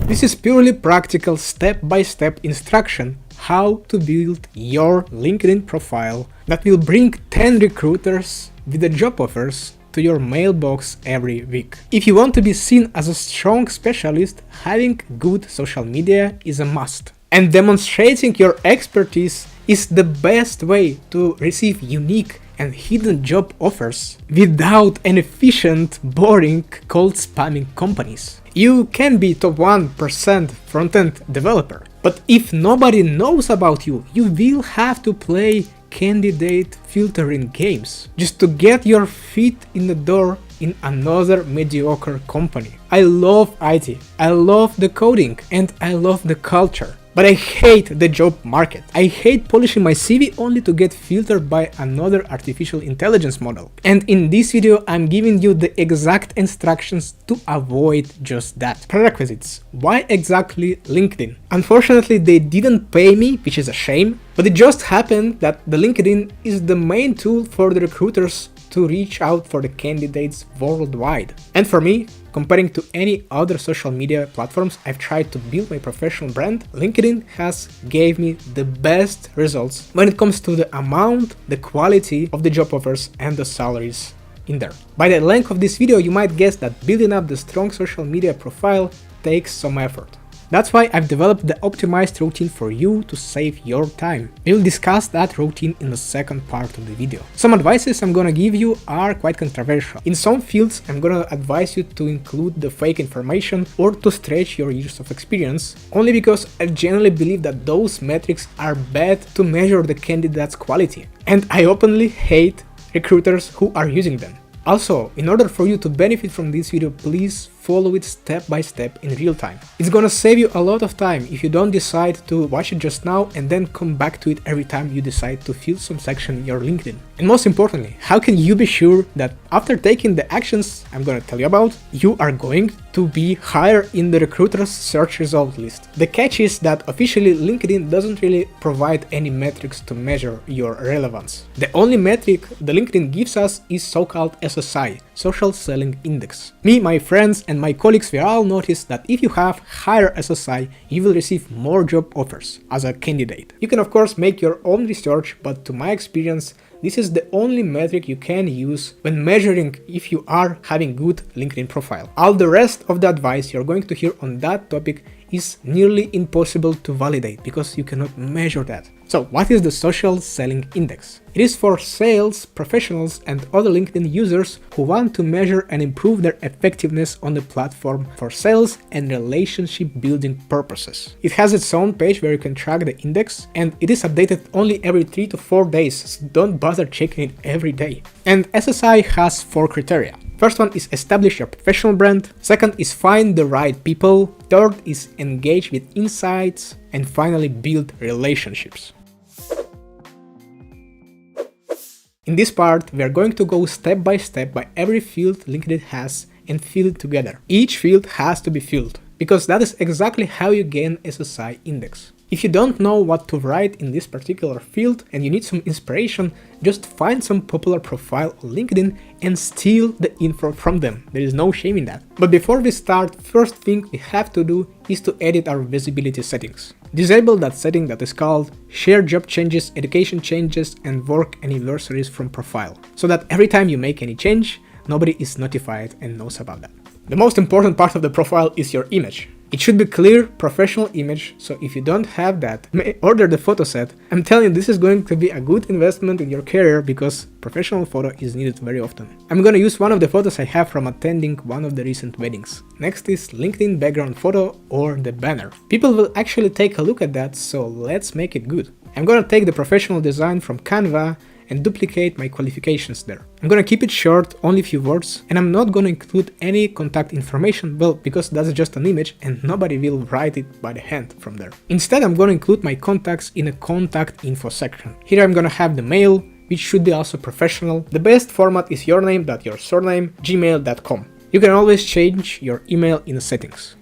This is purely practical step-by-step instruction how to build your LinkedIn profile that will bring 10 recruiters with the job offers to your mailbox every week. If you want to be seen as a strong specialist, having good social media is a must. And demonstrating your expertise is the best way to receive unique and hidden job offers without inefficient, boring, cold spamming companies. You can be top 1% front-end developer, but if nobody knows about you, you will have to play candidate filtering games just to get your feet in the door in another mediocre company. I love IT, I love the coding, and I love the culture. But I hate the job market. I hate polishing my CV only to get filtered by another artificial intelligence model. And in this video, I'm giving you the exact instructions to avoid just that. Prerequisites. Why exactly LinkedIn? Unfortunately, they didn't pay me, which is a shame, but it just happened that the LinkedIn is the main tool for the recruiters to reach out for the candidates worldwide. And for me, comparing to any other social media platforms I've tried to build my professional brand, LinkedIn has gave me the best results when it comes to the amount, the quality of the job offers and the salaries in there. By the length of this video, you might guess that building up the strong social media profile takes some effort. That's why I've developed the optimized routine for you to save your time. We'll discuss that routine in the second part of the video. Some advices I'm gonna give you are quite controversial. In some fields, I'm gonna advise you to include the fake information or to stretch your years of experience, only because I generally believe that those metrics are bad to measure the candidate's quality. And I openly hate recruiters who are using them. Also, in order for you to benefit from this video, please follow it step by step in real time. It's gonna save you a lot of time if you don't decide to watch it just now and then come back to it every time you decide to fill some section in your LinkedIn. And most importantly, how can you be sure that after taking the actions I'm gonna tell you about, you are going to be higher in the recruiter's search result list? The catch is that officially LinkedIn doesn't really provide any metrics to measure your relevance. The only metric the LinkedIn gives us is so-called SSI, Social Selling Index. Me, my friends and my colleagues, we all noticed that if you have higher SSI, you will receive more job offers as a candidate. You can of course make your own research, but to my experience, this is the only metric you can use when measuring if you are having good LinkedIn profile. All the rest of the advice you're going to hear on that topic is nearly impossible to validate because you cannot measure that. So what is the Social Selling Index? It is for sales professionals and other LinkedIn users who want to measure and improve their effectiveness on the platform for sales and relationship building purposes. It has its own page where you can track the index, and it is updated only every 3 to 4 days, so don't bother checking it every day. And SSI has 4 criteria. First one is establish your professional brand, second is find the right people, third is engage with insights, and finally build relationships. In this part, we are going to go step by every field LinkedIn has and fill it together. Each field has to be filled, because that is exactly how you gain SSI index. If you don't know what to write in this particular field and you need some inspiration, just find some popular profile on LinkedIn and steal the info from them. There is no shame in that. But before we start, first thing we have to do is to edit our visibility settings. Disable that setting that is called share job changes, education changes, and work anniversaries from profile, so that every time you make any change, nobody is notified and knows about that. The most important part of the profile is your image. It should be clear, professional image, so if you don't have that, order the photo set. I'm telling you, this is going to be a good investment in your career because professional photo is needed very often. I'm gonna use one of the photos I have from attending one of the recent weddings. Next is LinkedIn background photo or the banner. People will actually take a look at that, so let's make it good. I'm gonna take the professional design from Canva and duplicate my qualifications there. I'm gonna keep it short, only a few words, and I'm not gonna include any contact information, well, because that's just an image and nobody will write it by the hand from there. Instead, I'm gonna include my contacts in a contact info section. Here I'm gonna have the mail, which should be also professional. The best format is your name.your-surname, gmail.com. You can always change your email in the settings.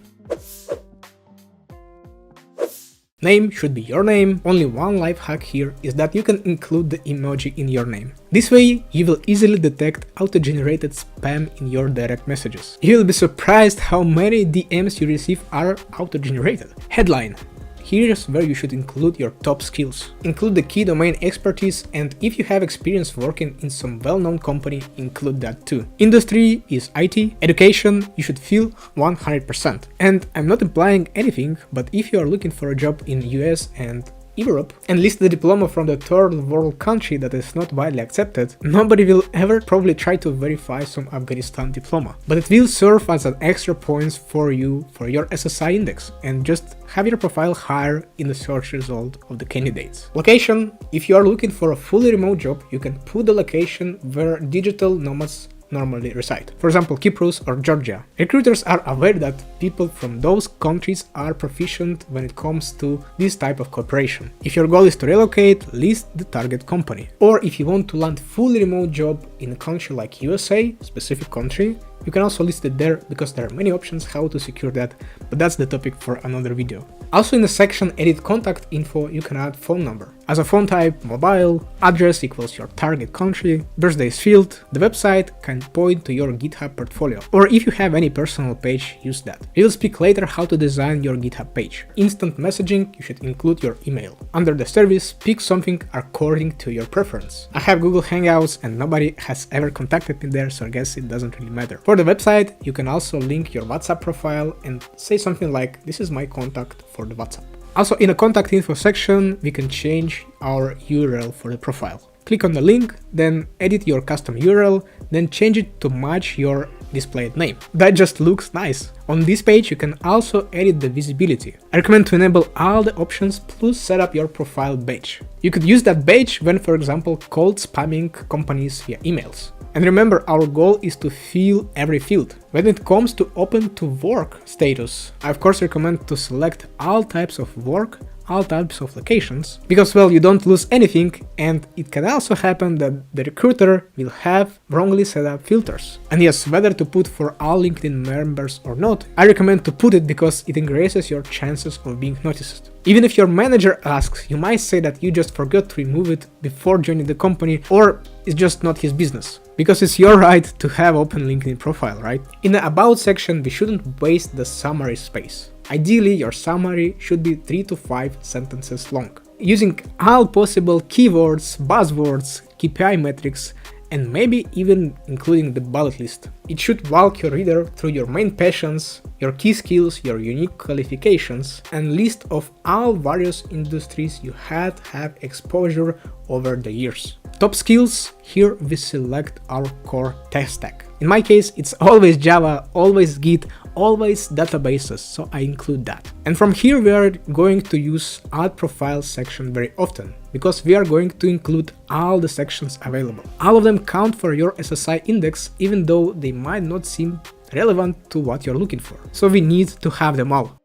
Name should be your name. Only one life hack here is that you can include the emoji in your name. This way, you will easily detect auto-generated spam in your direct messages. You will be surprised how many DMs you receive are auto-generated. Headline. Here's where you should include your top skills. Include the key domain expertise, and if you have experience working in some well-known company, include that too. Industry is IT. Education, you should fill 100%. And I'm not implying anything, but if you are looking for a job in US and Europe and list the diploma from the third world country that is not widely accepted, nobody will ever probably try to verify some Afghanistan diploma. But it will serve as an extra points for you for your SSI index, and just have your profile higher in the search result of the candidates. Location. If you are looking for a fully remote job, you can put the location where digital nomads normally reside. For example, Cyprus or Georgia. Recruiters are aware that people from those countries are proficient when it comes to this type of cooperation. If your goal is to relocate, list the target company. Or if you want to land fully remote job in a country like USA, specific country, you can also list it there because there are many options how to secure that, but that's the topic for another video. Also in the section edit contact info, you can add phone number. As a phone type, mobile, address equals your target country, birthdays field, the website can point to your GitHub portfolio. Or if you have any personal page, use that. We will speak later how to design your GitHub page. Instant messaging, you should include your email. Under the service, pick something according to your preference. I have Google Hangouts and nobody has ever contacted me there, so I guess it doesn't really matter. For the website, you can also link your WhatsApp profile and say something like, this is my contact for the WhatsApp. Also in the contact info section, we can change our URL for the profile. Click on the link, then edit your custom URL, then change it to match your displayed name. That just looks nice. On this page, you can also edit the visibility. I recommend to enable all the options plus set up your profile badge. You could use that badge when, for example, cold spamming companies via emails. And remember, our goal is to fill every field. When it comes to open to work status, I of course recommend to select all types of work, all types of locations, because well, you don't lose anything, and it can also happen that the recruiter will have wrongly set up filters. And yes, whether to put for all LinkedIn members or not, I recommend to put it because it increases your chances of being noticed. Even if your manager asks, you might say that you just forgot to remove it before joining the company, or it's just not his business. Because it's your right to have open LinkedIn profile, right? In the about section, we shouldn't waste the summary space. Ideally, your summary should be 3 to 5 sentences long, using all possible keywords, buzzwords, KPI metrics, and maybe even including the bullet list. It should walk your reader through your main passions, your key skills, your unique qualifications, and list of all various industries you have exposure over the years. Top skills, here we select our core tech stack. In my case, it's always Java, always Git, always databases, so I include that. And from here we are going to use add profile section very often, because we are going to include all the sections available. All of them count for your SSI index, even though they might not seem relevant to what you're looking for. So we need to have them all.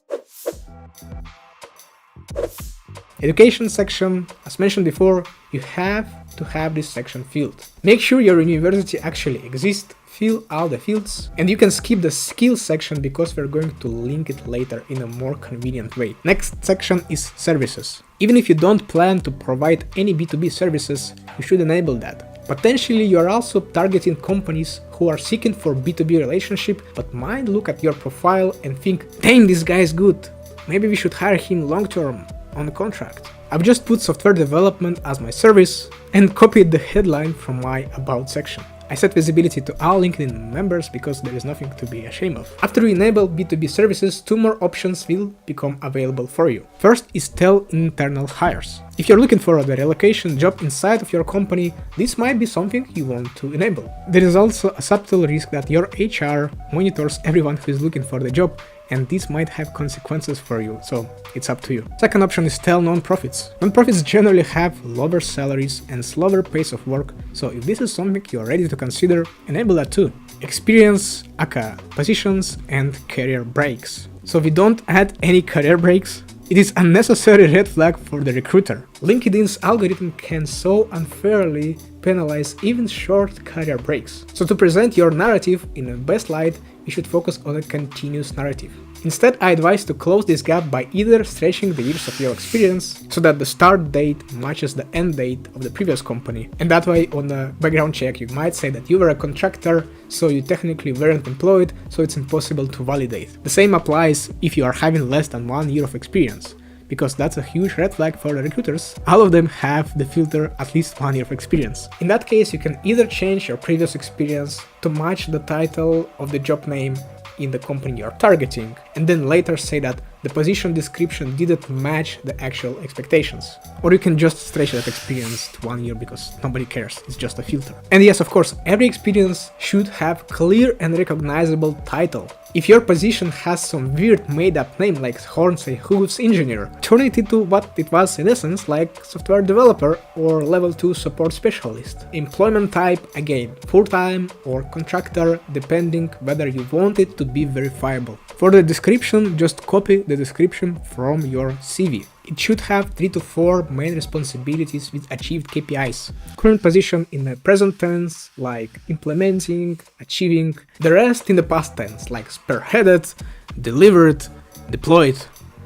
Education section, as mentioned before, you have to have this section filled. Make sure your university actually exists, fill all the fields, and you can skip the skills section because we're going to link it later in a more convenient way. Next section is services. Even if you don't plan to provide any B2B services, you should enable that. Potentially, you are also targeting companies who are seeking for B2B relationship but might look at your profile and think, dang, this guy is good. Maybe we should hire him long-term on a contract. I've just put software development as my service and copied the headline from my about section. I set visibility to all LinkedIn members because there is nothing to be ashamed of. After you enable B2B services, 2 more options will become available for you. First is tell internal hires. If you're looking for a relocation job inside of your company, this might be something you want to enable. There is also a subtle risk that your HR monitors everyone who is looking for the job, and this might have consequences for you, so it's up to you. Second option is tell non-profits. Non-profits generally have lower salaries and slower pace of work, so if this is something you're ready to consider, enable that too. Experience, aka positions, and career breaks. So we don't add any career breaks. It is unnecessary red flag for the recruiter. LinkedIn's algorithm can so unfairly penalize even short career breaks. So to present your narrative in the best light, you should focus on a continuous narrative. Instead, I advise to close this gap by either stretching the years of your experience so that the start date matches the end date of the previous company, and that way on a background check you might say that you were a contractor, so you technically weren't employed, so it's impossible to validate. The same applies if you are having less than 1 year of experience, because that's a huge red flag for the recruiters. All of them have the filter at least 1 year of experience. In that case, you can either change your previous experience to match the title of the job name in the company you're targeting, and then later say that the position description didn't match the actual expectations. Or you can just stretch that experience to 1 year because nobody cares, it's just a filter. And yes, of course, every experience should have clear and recognizable title. If your position has some weird made-up name like Hornsey Hoods Engineer, turn it into what it was in essence, like software developer or level 2 support specialist. Employment type, again, full-time or contractor, depending whether you want it to be verifiable. For the description, just copy the description from your CV. It should have 3 to 4 main responsibilities with achieved KPIs. Current position in the present tense, like implementing, achieving. The rest in the past tense, like spearheaded, delivered, deployed,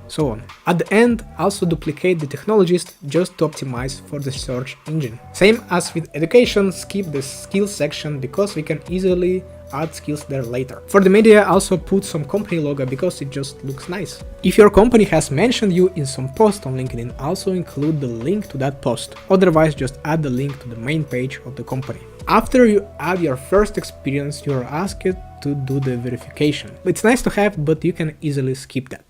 so on. At the end, also duplicate the technologist just to optimize for the search engine. Same as with education, skip the skills section because we can easily add skills there later. For the media, also put some company logo because it just looks nice. If your company has mentioned you in some post on LinkedIn, also include the link to that post. Otherwise, just add the link to the main page of the company. After you add your first experience, you are asked to do the verification. It's nice to have, but you can easily skip that.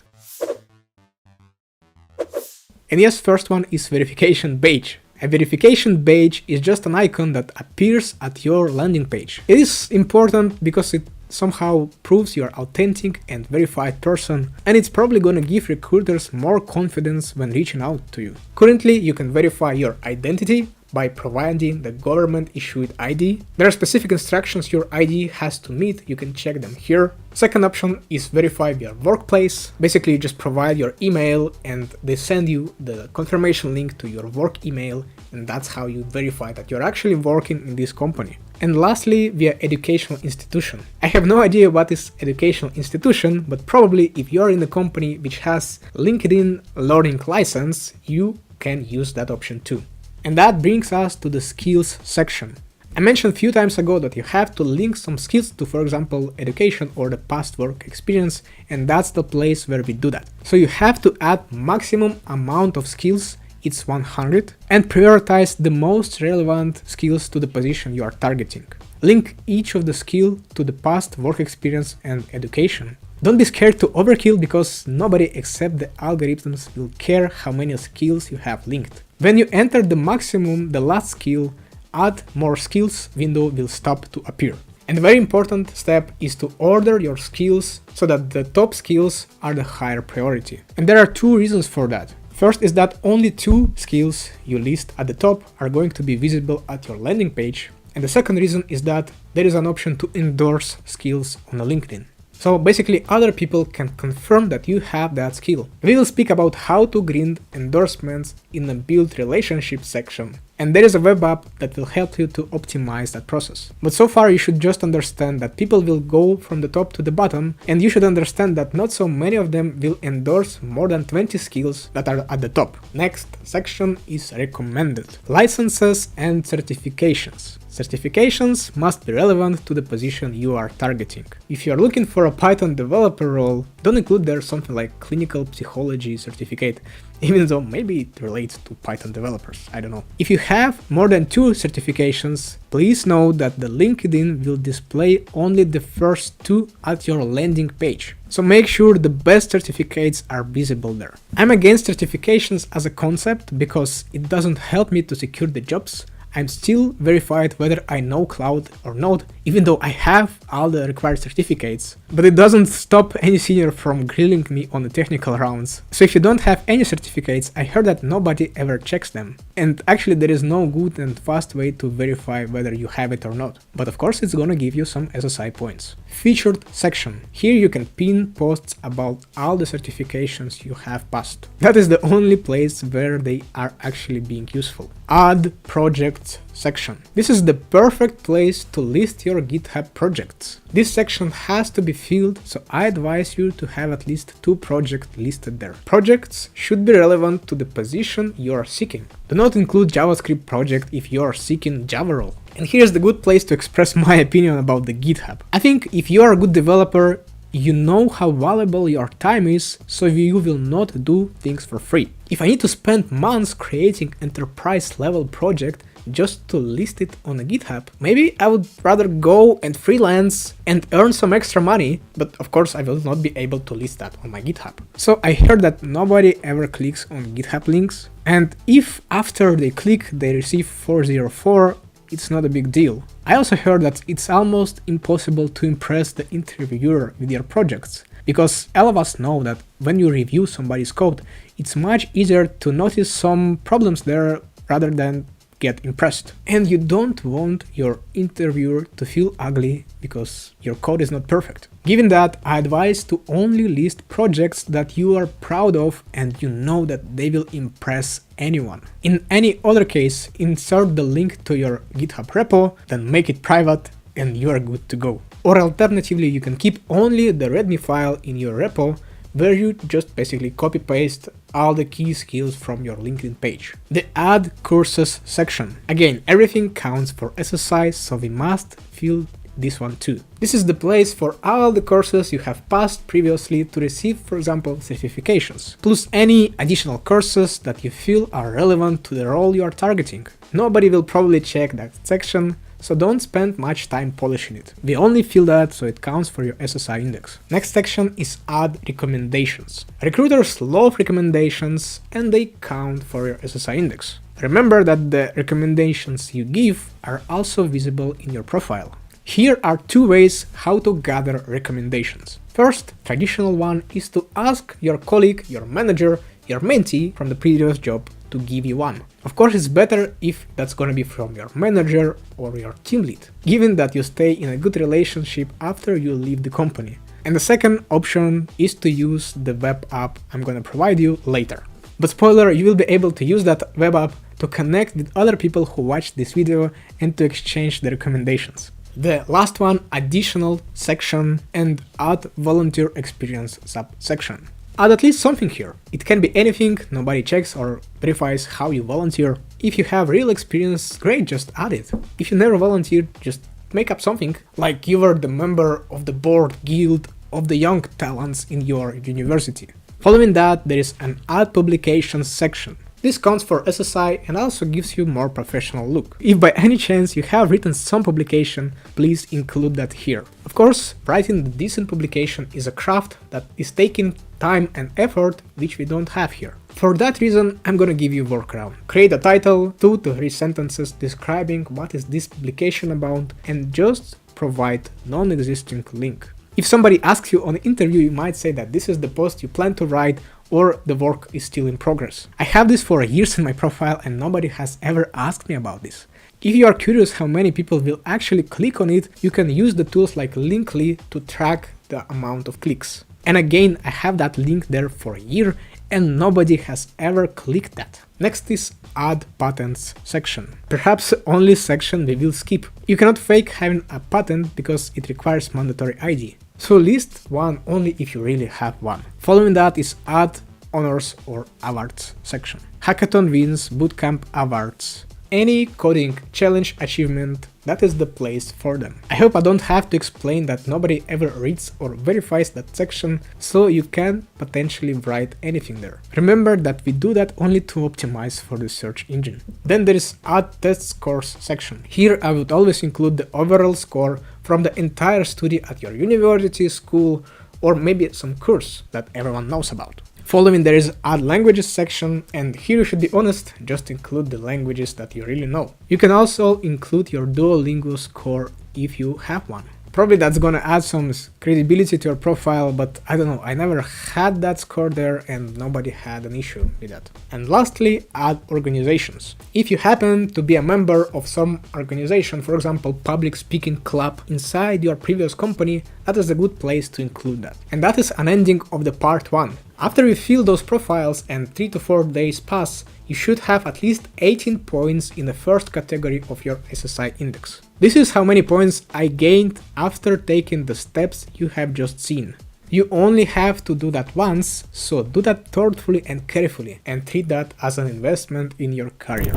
And yes, first one is verification badge. A verification badge is just an icon that appears at your landing page. It is important because it somehow proves you're authentic and verified person, and it's probably gonna give recruiters more confidence when reaching out to you. Currently, you can verify your identity by providing the government-issued ID. There are specific instructions your ID has to meet, you can check them here. Second option is verify your workplace. Basically, you just provide your email and they send you the confirmation link to your work email, and that's how you verify that you're actually working in this company. And lastly, via educational institution. I have no idea what is educational institution, but probably if you're in a company which has LinkedIn learning license, you can use that option too. And that brings us to the skills section. I mentioned a few times ago that you have to link some skills to, for example, education or the past work experience, and that's the place where we do that. So you have to add maximum amount of skills, it's 100, and prioritize the most relevant skills to the position you are targeting. Link each of the skill to the past work experience and education. Don't be scared to overkill because nobody except the algorithms will care how many skills you have linked. When you enter the maximum, the last skill, add more skills window will stop to appear. And a very important step is to order your skills so that the top skills are the higher priority. And there are 2 reasons for that. First is that only 2 skills you list at the top are going to be visible at your landing page. And the second reason is that there is an option to endorse skills on LinkedIn. So basically other people can confirm that you have that skill. We will speak about how to grind endorsements in the build relationship section. And there is a web app that will help you to optimize that process. But so far you should just understand that people will go from the top to the bottom, and you should understand that not so many of them will endorse more than 20 skills that are at the top. Next section is recommended. Licenses and certifications. Certifications must be relevant to the position you are targeting. If you are looking for a Python developer role, don't include there something like clinical psychology certificate, even though maybe it relates to Python developers, I don't know. If you have more than 2 certifications, please know that the LinkedIn will display only the first 2 at your landing page. So make sure the best certificates are visible there. I'm against certifications as a concept because it doesn't help me to secure the jobs. I'm still verified whether I know cloud or not, even though I have all the required certificates. But it doesn't stop any senior from grilling me on the technical rounds. So if you don't have any certificates, I heard that nobody ever checks them. And actually there is no good and fast way to verify whether you have it or not. But of course it's gonna give you some SSI points. Featured section. Here you can pin posts about all the certifications you have passed. That is the only place where they are actually being useful. Add projects projects section. This is the perfect place to list your GitHub projects. This section has to be filled, so I advise you to have at least 2 projects listed there. Projects should be relevant to the position you are seeking. Do not include JavaScript project if you are seeking Java role. And here's the good place to express my opinion about the GitHub. I think if you are a good developer, you know how valuable your time is, so you will not do things for free. If I need to spend months creating enterprise level project just to list it on a GitHub, maybe I would rather go and freelance and earn some extra money, but of course I will not be able to list that on my GitHub. So I heard that nobody ever clicks on GitHub links, and if after they click they receive 404, it's not a big deal. I also heard that it's almost impossible to impress the interviewer with your projects, because all of us know that when you review somebody's code, it's much easier to notice some problems there rather than get impressed. And you don't want your interviewer to feel ugly because your code is not perfect. Given that, I advise to only list projects that you are proud of and you know that they will impress anyone. In any other case, insert the link to your GitHub repo, then make it private and you are good to go. Or alternatively, you can keep only the README file in your repo, where you just basically copy-paste all the key skills from your LinkedIn page. The Add Courses section. Again, everything counts for SSI, so we must fill this one too. This is the place for all the courses you have passed previously to receive, for example, certifications, plus any additional courses that you feel are relevant to the role you are targeting. Nobody will probably check that section, so don't spend much time polishing it. We only fill that so it counts for your SSI index. Next section is Add Recommendations. Recruiters love recommendations and they count for your SSI index. Remember that the recommendations you give are also visible in your profile. Here are 2 ways how to gather recommendations. First, traditional one is to ask your colleague, your manager, your mentee from the previous job to give you one. Of course, it's better if that's gonna be from your manager or your team lead, given that you stay in a good relationship after you leave the company. And the second option is to use the web app I'm gonna provide you later. But spoiler, you will be able to use that web app to connect with other people who watch this video and to exchange the recommendations. The last one, additional section, and add volunteer experience subsection. Add at least something here. It can be anything, nobody checks or verifies how you volunteer. If you have real experience, great, just add it. If you never volunteered, just make up something, like you were the member of the board guild of the young talents in your university. Following that, there is an add publications section. This counts for SSI and also gives you more professional look. If by any chance you have written some publication, please include that here. Of course, writing the decent publication is a craft that is taking time and effort, which we don't have here. For that reason, I'm gonna give you a workaround. Create a title, 2 to 3 sentences describing what is this publication about, and just provide non-existing link. If somebody asks you on an interview, you might say that this is the post you plan to write, or the work is still in progress. I have this for years in my profile and nobody has ever asked me about this. If you are curious how many people will actually click on it, you can use the tools like Linkly to track the amount of clicks. And again, I have that link there for a year and nobody has ever clicked that. Next is Add Patents section. Perhaps the only section we will skip. You cannot fake having a patent because it requires mandatory ID. So list one only if you really have one. Following that is Add Honors or Awards section. Hackathon wins, Bootcamp awards. Any coding challenge achievement, that is the place for them. I hope I don't have to explain that nobody ever reads or verifies that section, so you can potentially write anything there. Remember that we do that only to optimize for the search engine. Then there is Add Test Scores section. Here I would always include the overall score from the entire study at your university, school, or maybe some course that everyone knows about. Following there is Add Languages section, and here you should be honest, just include the languages that you really know. You can also include your Duolingo score if you have one. Probably that's gonna add some credibility to your profile, but I don't know, I never had that score there and nobody had an issue with that. And lastly, add organizations. If you happen to be a member of some organization, for example public speaking club inside your previous company, that is a good place to include that. And that is an ending of the part 1. After you fill those profiles and 3 to 4 days pass, you should have at least 18 points in the first category of your SSI index. This is how many points I gained after taking the steps you have just seen. You only have to do that once, so do that thoughtfully and carefully, and treat that as an investment in your career.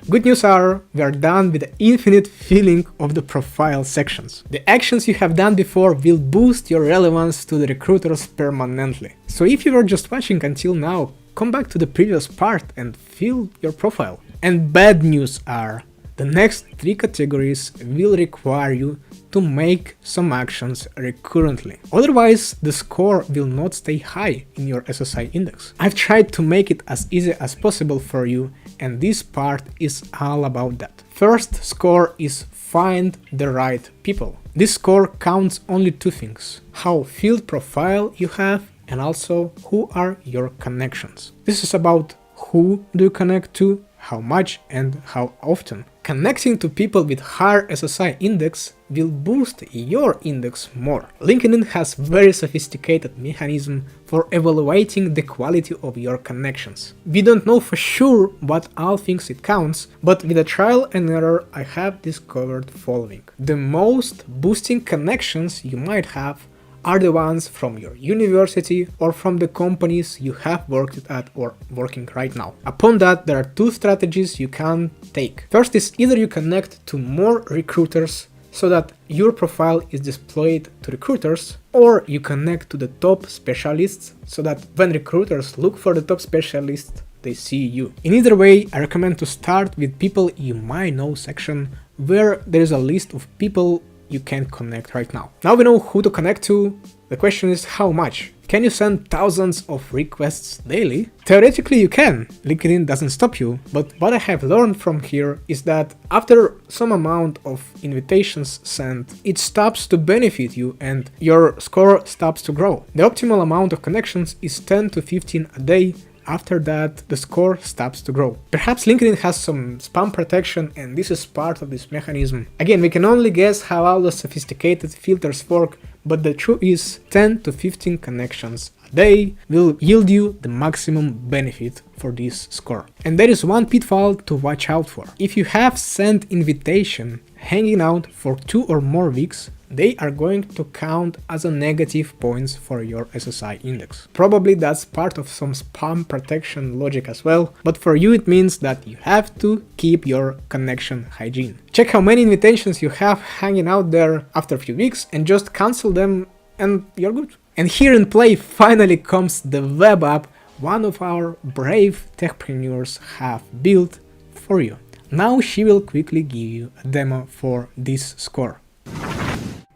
Good news are, we are done with the infinite filling of the profile sections. The actions you have done before will boost your relevance to the recruiters permanently. So if you were just watching until now, come back to the previous part and fill your profile. And bad news are, the next 3 categories will require you to make some actions recurrently. Otherwise, the score will not stay high in your SSI index. I've tried to make it as easy as possible for you, and this part is all about that. First score is find the right people. This score counts only 2 things: how filled profile you have and also who are your connections. This is about who do you connect to, how much and how often. Connecting to people with higher SSI index will boost your index more. LinkedIn has very sophisticated mechanism for evaluating the quality of your connections. We don't know for sure what all things it counts, but with a trial and error I have discovered following. The most boosting connections you might have are the ones from your university or from the companies you have worked at or working right now. Upon that, there are 2 strategies you can take. First is either you connect to more recruiters so that your profile is displayed to recruiters, or you connect to the top specialists so that when recruiters look for the top specialists, they see you. In either way, I recommend to start with people you might know section, where there is a list of people you can connect right now. Now we know who to connect to. The question is how much? Can you send thousands of requests daily? Theoretically you can, LinkedIn doesn't stop you, but what I have learned from here is that after some amount of invitations sent, it stops to benefit you and your score stops to grow. The optimal amount of connections is 10 to 15 a day. After that, the score stops to grow. Perhaps LinkedIn has some spam protection and this is part of this mechanism. Again, we can only guess how all the sophisticated filters work, but the truth is 10 to 15 connections a day will yield you the maximum benefit for this score. And there is one pitfall to watch out for. If you have sent invitation hanging out for 2 or more weeks, they are going to count as a negative points for your SSI index. Probably that's part of some spam protection logic as well, but for you it means that you have to keep your connection hygiene. Check how many invitations you have hanging out there after a few weeks and just cancel them and you're good. And here in play finally comes the web app one of our brave techpreneurs have built for you. Now she will quickly give you a demo for this score.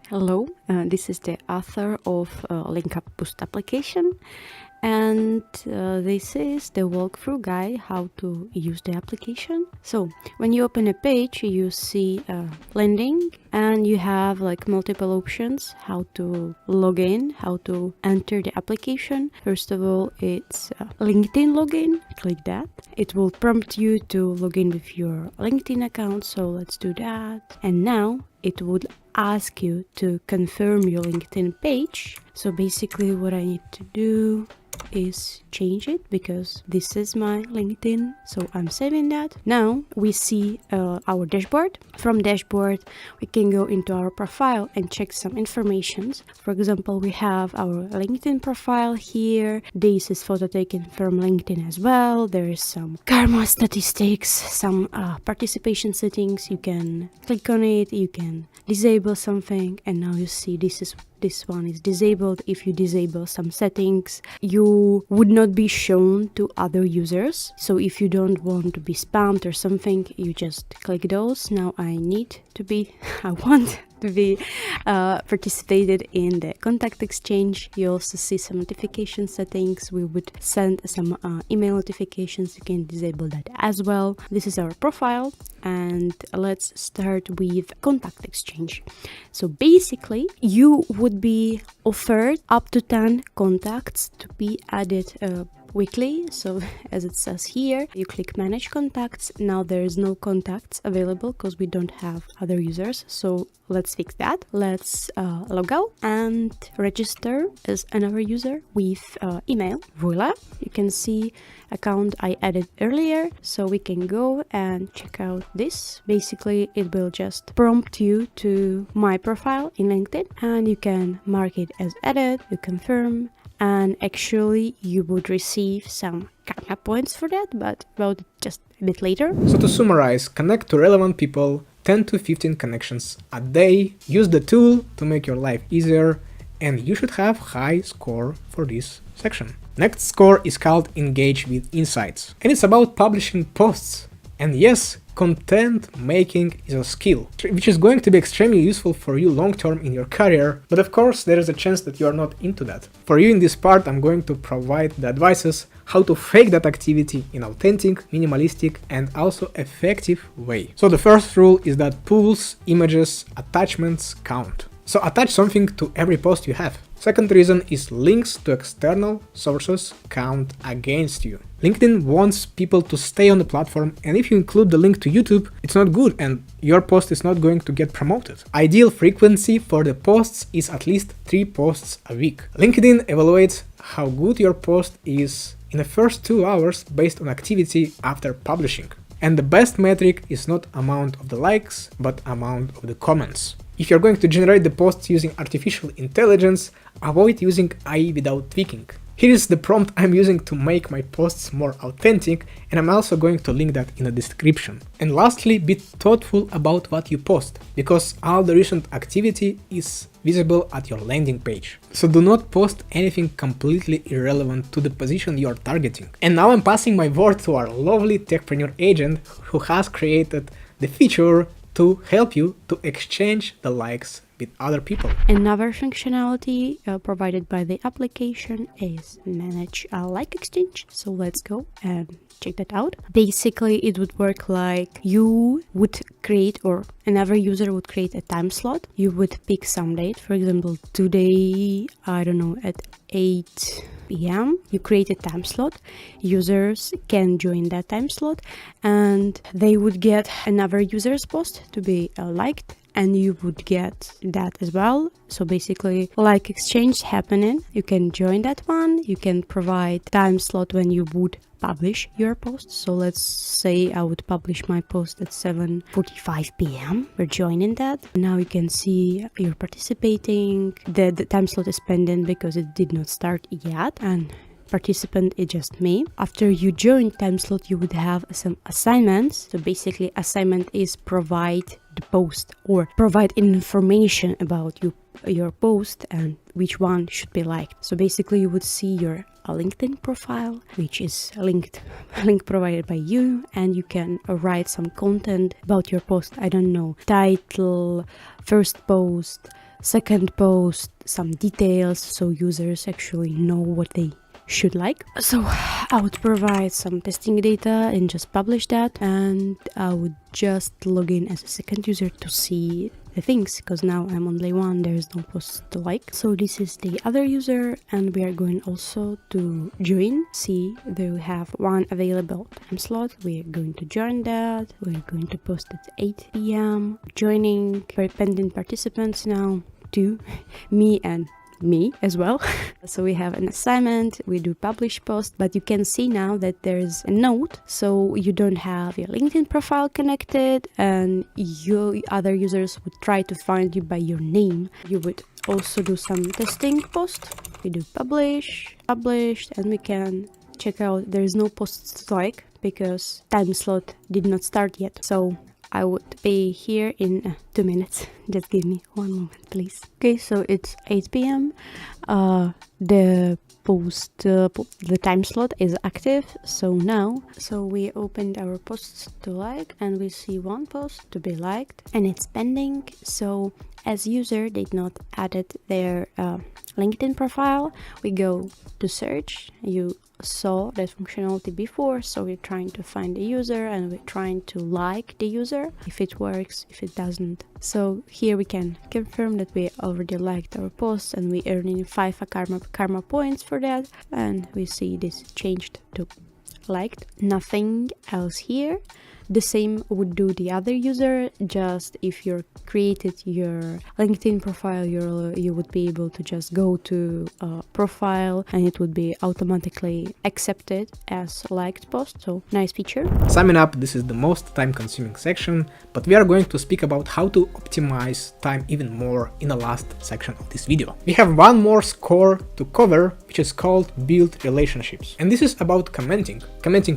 Hello, this is the author of Link Up Boost application, and this is the walkthrough guide how to use the application. So when you open a page, you see a landing and you have like multiple options how to log in, how to enter the application. First of all, it's LinkedIn login. Click that. It will prompt you to log in with your LinkedIn account, so let's do that. And now it would ask you to confirm your LinkedIn page. So basically what I need to do is change it because this is my LinkedIn, so I'm saving that. Now we see our dashboard. From dashboard we can go into our profile and check some information. For example, we have our LinkedIn profile here. This is photo taken from LinkedIn as well. There is some karma statistics, some participation settings. You can click on it, you can disable something, and now you see this one is disabled. If you disable some settings, you would not be shown to other users. So if you don't want to be spammed or something, you just click those. Now I want to be participated in the contact exchange. You also see some notification settings. We would send some email notifications. You can disable that as well. This is our profile, and let's start with contact exchange. So basically you would be offered up to 10 contacts to be added weekly. So as it says here, you click manage contacts. Now there is no contacts available because we don't have other users, so let's fix that. Let's log out and register as another user with email. Voila, you can see account I added earlier, so we can go and check out this. Basically it will just prompt you to my profile in LinkedIn, and you can mark it as added, you confirm, and actually you would receive some karma points for that, but about it just a bit later. So to summarize, connect to relevant people, 10 to 15 connections a day, use the tool to make your life easier, and you should have high score for this section. Next score is called Engage with Insights, and it's about publishing posts. And yes, content making is a skill, which is going to be extremely useful for you long term in your career, but of course there is a chance that you are not into that. For you in this part, I'm going to provide the advices how to fake that activity in authentic, minimalistic, and also effective way. So the first rule is that pools, images, attachments count. So attach something to every post you have. Second reason is links to external sources count against you. LinkedIn wants people to stay on the platform, and if you include the link to YouTube, it's not good and your post is not going to get promoted. Ideal frequency for the posts is at least 3 posts a week. LinkedIn evaluates how good your post is in the first 2 hours based on activity after publishing. And the best metric is not amount of the likes, but amount of the comments. If you're going to generate the posts using artificial intelligence, avoid using AI without tweaking. Here is the prompt I'm using to make my posts more authentic, and I'm also going to link that in the description. And lastly, be thoughtful about what you post, because all the recent activity is visible at your landing page. So do not post anything completely irrelevant to the position you are targeting. And now I'm passing my word to our lovely techpreneur agent who has created the feature to help you to exchange the likes with other people. Another functionality provided by the application is manage a like exchange. So let's go and check that out. Basically, it would work like you would create, or another user would create a time slot. You would pick some date, for example, today, I don't know, at 8 p.m. You create a time slot. Users can join that time slot and they would get another user's post to be liked, and you would get that as well. So basically, like exchange happening, you can join that one, you can provide time slot when you would publish your post. So let's say I would publish my post at 7:45 p.m. We're joining that. Now you can see you're participating. The time slot is pending because it did not start yet, and participant is just me. After you join time slot, you would have some assignments. So basically, assignment is provide the post or provide information about your post and which one should be liked. So basically, you would see your LinkedIn profile, which is link provided by you, and you can write some content about your post. I don't know, title, first post, second post, some details, so users actually know what they should like. So I would provide some testing data and just publish that, and I would just log in as a second user to see the things, because now I'm only one, there is no post to like. So this is the other user, and we are going also to join. See, they have one available time slot. We are going to join that. We're going to post at 8 p.m. Joining, pending participants now, 2, me and me as well. So we have an assignment, we do publish post, but you can see now that there's a note, so you don't have your LinkedIn profile connected and your other users would try to find you by your name. You would also do some testing post. We do published, and we can check out there is no posts to like because time slot did not start yet. So I would be here in 2 minutes. Just give me 1 moment, please. Okay, so it's 8 p.m. The the time slot is active. So we opened our posts to like, and we see one post to be liked, and it's pending. So as user did not added their LinkedIn profile, we go to search. You saw that functionality before, so we're trying to find the user and we're trying to like the user, if it works, if it doesn't. So here we can confirm that we already liked our post and we earning 5 karma points for that, and we see this changed to liked. Nothing else here. The same would do the other user, just if you created your LinkedIn profile, you would be able to just go to profile and it would be automatically accepted as liked post. So nice feature. Summing up, this is the most time-consuming section, but we are going to speak about how to optimize time even more in the last section of this video. We have one more score to cover, which is called build relationships. And this is about commenting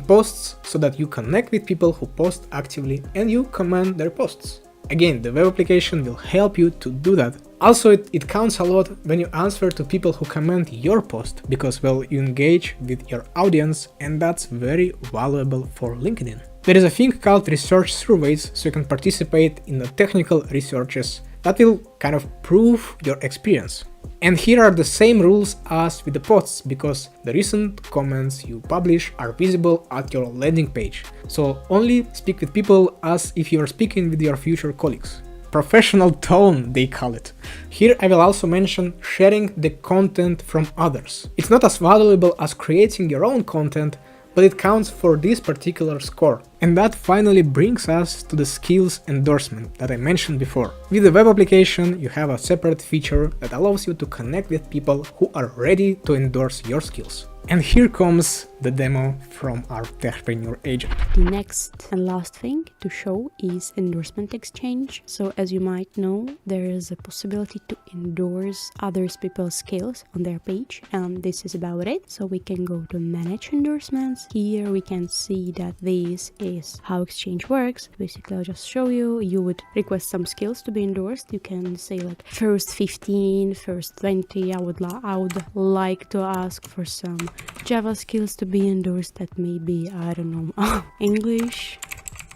posts so that you connect with people who post actively and you comment their posts. Again, the web application will help you to do that. Also, it counts a lot when you answer to people who comment your post, because, well, you engage with your audience, and that's very valuable for LinkedIn. There is a thing called research surveys, so you can participate in the technical researches that will kind of prove your experience. And here are the same rules as with the posts, because the recent comments you publish are visible at your landing page. So only speak with people as if you are speaking with your future colleagues. Professional tone, they call it. Here I will also mention sharing the content from others. It's not as valuable as creating your own content, but it counts for this particular score. And that finally brings us to the skills endorsement that I mentioned before. With the web application, you have a separate feature that allows you to connect with people who are ready to endorse your skills. And here comes the demo from our Techpreneur agent. The next and last thing to show is endorsement exchange. So as you might know, there is a possibility to endorse other people's skills on their page, and this is about it. So we can go to manage endorsements. Here we can see that this is how exchange works. Basically, I'll just show you. You would request some skills to be endorsed. You can say like first 15, first 20. I would like to ask for some Java skills to be endorsed. That may be, I don't know, English.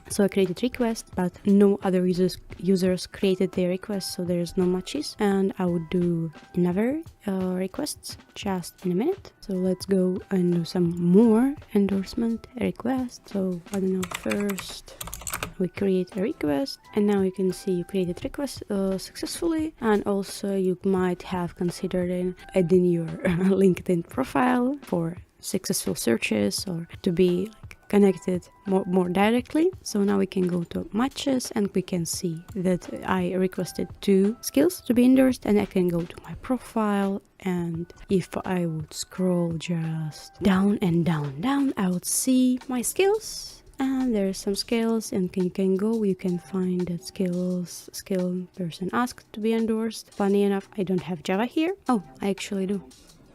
So I created request, but no other users created their request, so there's no matches. And I would do another requests just in a minute. So let's go and do some more endorsement requests. So I don't know, first we create a request, and now you can see you created request successfully, and also you might have considered adding your LinkedIn profile for successful searches or to be connected more directly. So now we can go to matches and we can see that I requested 2 skills to be endorsed, and I can go to my profile, and if I would scroll just down and down, I would see my skills. And there's some skills, and you can find that skill person asked to be endorsed. Funny enough, I don't have Java here. Oh, I actually do.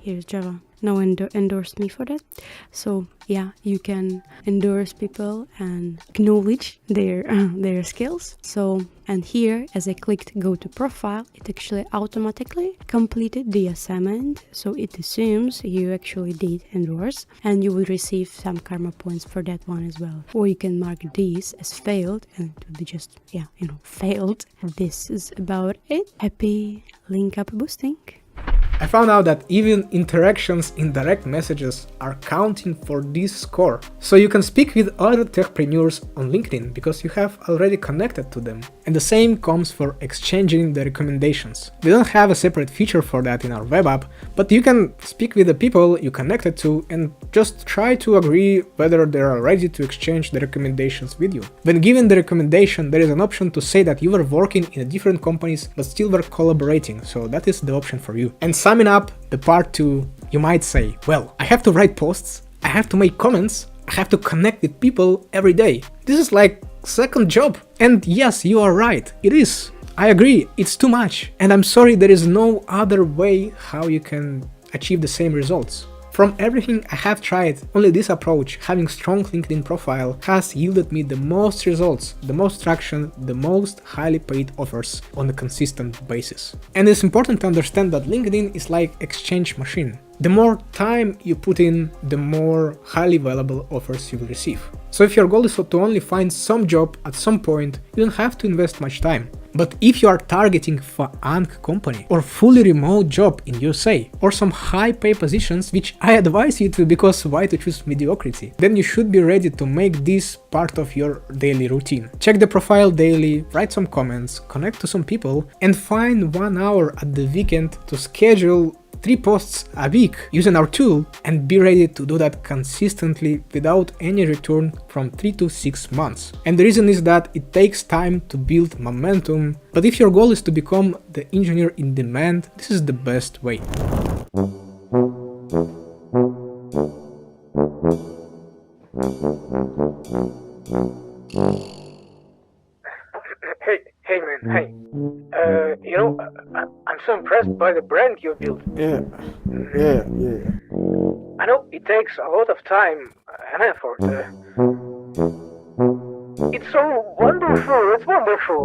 Here's Java. No one endorsed me for that. So yeah, you can endorse people and acknowledge their skills. So, and here, as I clicked go to profile, it actually automatically completed the assignment. So it assumes you actually did endorse, and you will receive some karma points for that one as well. Or you can mark these as failed, and it would be just, failed. This is about it. Happy link up boosting. I found out that even interactions in direct messages are counting for this score. So you can speak with other techpreneurs on LinkedIn because you have already connected to them. And the same comes for exchanging the recommendations. We don't have a separate feature for that in our web app, but you can speak with the people you connected to and just try to agree whether they are ready to exchange the recommendations with you. When given the recommendation, there is an option to say that you were working in different companies but still were collaborating, so that is the option for you. And summing up the part 2, you might say, well, I have to write posts, I have to make comments, I have to connect with people every day. This is like second job. And yes, you are right, it is. I agree, it's too much. And I'm sorry, there is no other way how you can achieve the same results. From everything I have tried, only this approach, having strong LinkedIn profile, has yielded me the most results, the most traction, the most highly paid offers on a consistent basis. And it's important to understand that LinkedIn is like exchange machine. The more time you put in, the more highly valuable offers you will receive. So if your goal is to only find some job at some point, you don't have to invest much time. But if you are targeting for an company or fully remote job in USA or some high pay positions, which I advise you to, because why to choose mediocrity, then you should be ready to make this part of your daily routine. Check the profile daily, write some comments, connect to some people, and find 1 hour at the weekend to schedule 3 posts a week using our tool, and be ready to do that consistently without any return from 3 to 6 months. And the reason is that it takes time to build momentum, but if your goal is to become the engineer in demand, this is the best way. Hey man, I'm so impressed by the brand you built. Yeah. I know it takes a lot of time and effort. It's so wonderful, it's wonderful.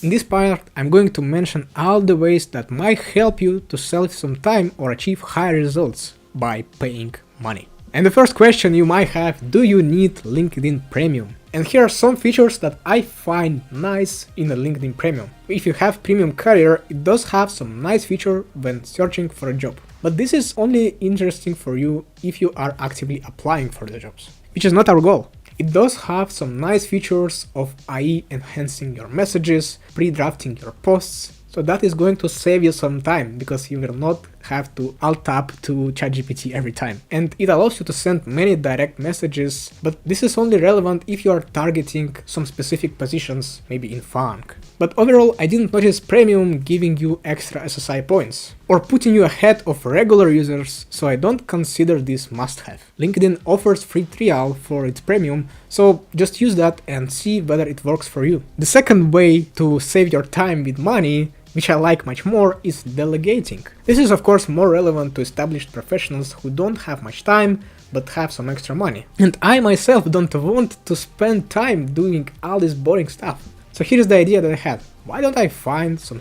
In this part, I'm going to mention all the ways that might help you to save some time or achieve higher results by paying money. And the first question you might have, do you need LinkedIn Premium? And here are some features that I find nice in the LinkedIn Premium. If you have Premium Career, it does have some nice feature when searching for a job. But this is only interesting for you if you are actively applying for the jobs, which is not our goal. It does have some nice features of AI enhancing your messages, pre-drafting your posts, so that is going to save you some time, because you will not have to alt tab to ChatGPT every time. And it allows you to send many direct messages, but this is only relevant if you are targeting some specific positions, maybe in funk. But overall, I didn't notice Premium giving you extra SSI points or putting you ahead of regular users, so I don't consider this must-have. LinkedIn offers free trial for its Premium, so just use that and see whether it works for you. The second way to save your time with money, which I like much more, is delegating. This is of course more relevant to established professionals who don't have much time but have some extra money. And I myself don't want to spend time doing all this boring stuff. So here's the idea that I had. Why don't I find some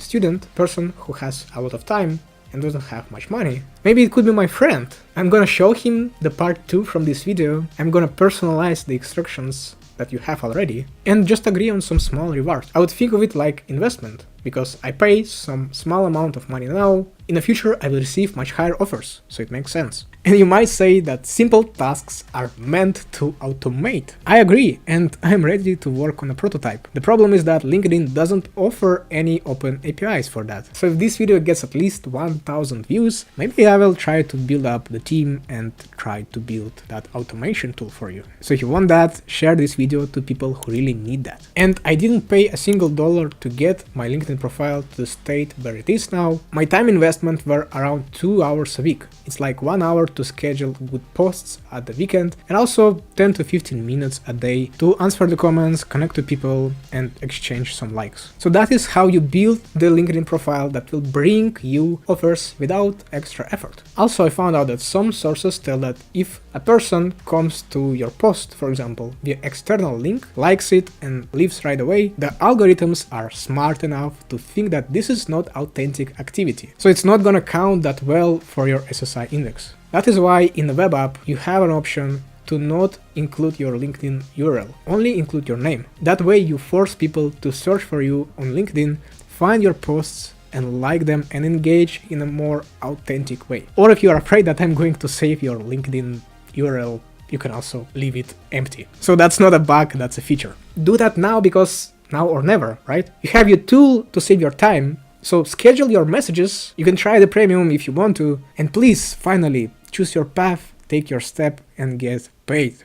person who has a lot of time and doesn't have much money? Maybe it could be my friend. I'm gonna show him the part 2 from this video. I'm gonna personalize the instructions that you have already and just agree on some small rewards. I would think of it like investment, because I pay some small amount of money now, in the future I will receive much higher offers, so it makes sense. And you might say that simple tasks are meant to automate. I agree, and I'm ready to work on a prototype. The problem is that LinkedIn doesn't offer any open APIs for that. So if this video gets at least 1000 views, maybe I will try to build up the team and try to build that automation tool for you. So if you want that, share this video to people who really need that. And I didn't pay a single dollar to get my LinkedIn profile to the state where it is now. My time investment were around 2 hours a week. It's like 1 hour to schedule good posts at the weekend, and also 10 to 15 minutes a day to answer the comments, connect to people, and exchange some likes. So that is how you build the LinkedIn profile that will bring you offers without extra effort. Also, I found out that some sources tell that if a person comes to your post, for example, via external link, likes it and leaves right away, the algorithms are smart enough to think that this is not authentic activity. So it's not gonna count that well for your SSI index. That is why in the web app you have an option to not include your LinkedIn URL, only include your name. That way you force people to search for you on LinkedIn, find your posts and like them and engage in a more authentic way. Or if you are afraid that I'm going to save your LinkedIn URL, you can also leave it empty. So that's not a bug, that's a feature. Do that now, because now or never, right? You have your tool to save your time. So schedule your messages, you can try the premium if you want to, and please, finally, choose your path, take your step, and get paid.